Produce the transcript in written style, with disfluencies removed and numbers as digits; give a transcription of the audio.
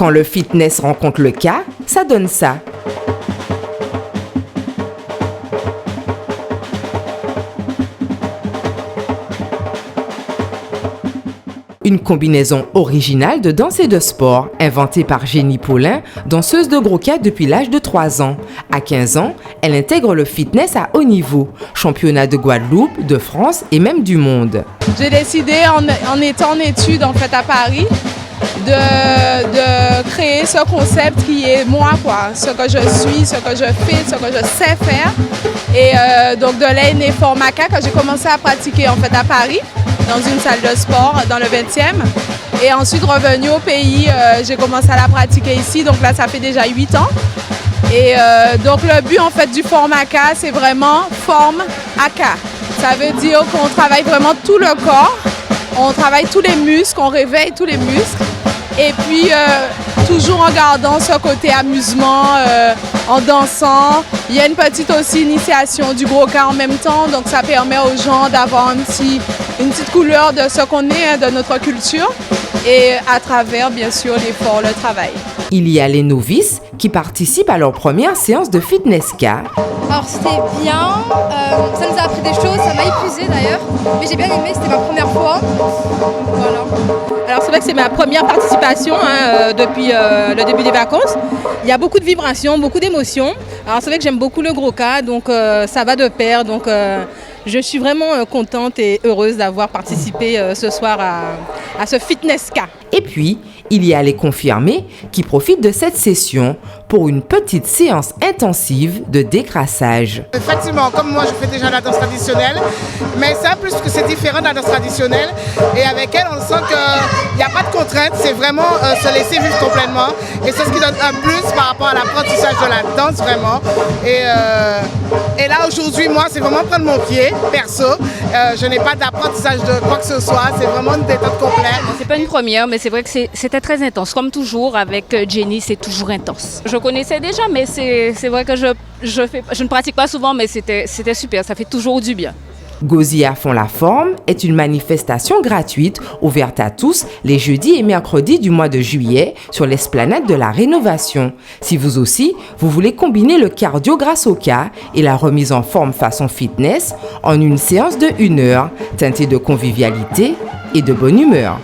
Quand le fitness rencontre le K, ça donne ça. Une combinaison originale de danse et de sport, inventée par Jenny Paulin, danseuse de gros K depuis l'âge de 3 ans. À 15 ans, elle intègre le fitness à haut niveau, championnat de Guadeloupe, de France et même du monde. J'ai décidé, en étant en études en fait à Paris, de créer ce concept qui est moi, quoi, ce que je suis, ce que je fais, ce que je sais faire. Et donc de là est né Formaca que j'ai commencé à pratiquer en fait à Paris, dans une salle de sport dans le 20e. Et ensuite revenu au pays, j'ai commencé à la pratiquer ici, donc là ça fait déjà 8 ans. Et donc le but en fait du Formaca, c'est vraiment forme aka. Ça veut dire qu'on travaille vraiment tout le corps, on travaille tous les muscles, on réveille tous les muscles. Et puis, toujours en gardant ce côté amusement, en dansant. Il y a une petite aussi initiation du gros K en même temps, donc ça permet aux gens d'avoir une petite couleur de ce qu'on est, de notre culture, et à travers, bien sûr, l'effort, le travail. Il y a les novices qui participent à leur première séance de fitness K. Alors c'était bien, ça nous a appris des choses, ça m'a épuisé d'ailleurs, mais j'ai bien aimé, c'était ma première fois. Voilà. Alors c'est vrai que c'est ma première participation depuis le début des vacances. Il y a beaucoup de vibrations, beaucoup d'émotions. Alors c'est vrai que j'aime beaucoup le gros K, donc ça va de pair. Donc je suis vraiment contente et heureuse d'avoir participé ce soir à ce fitness K. Et puis, il y a les confirmés qui profitent de cette session pour une petite séance intensive de décrassage. Effectivement, comme moi je fais déjà la danse traditionnelle, mais ça plus que c'est différent de la danse traditionnelle. Et avec elle, on sent qu'il n'y a pas de contrainte, c'est vraiment se laisser vivre complètement. Et c'est ce qui donne un plus par rapport à l'apprentissage de la danse vraiment. Et là aujourd'hui, moi c'est vraiment prendre mon pied, perso. Je n'ai pas d'apprentissage de quoi que ce soit, c'est vraiment une détente complète. C'est pas une première, mais c'est vrai que c'était très intense. Comme toujours, avec Jenny, c'est toujours intense. Je connaissais déjà, mais c'est vrai que je ne pratique pas souvent, mais c'était super, ça fait toujours du bien. Gosier à fond la forme est une manifestation gratuite ouverte à tous les jeudis et mercredis du mois de juillet sur l'esplanade de la Rénovation. Si vous aussi, vous voulez combiner le cardio grâce au K et la remise en forme façon fitness en une séance de 1 heure, teintée de convivialité et de bonne humeur.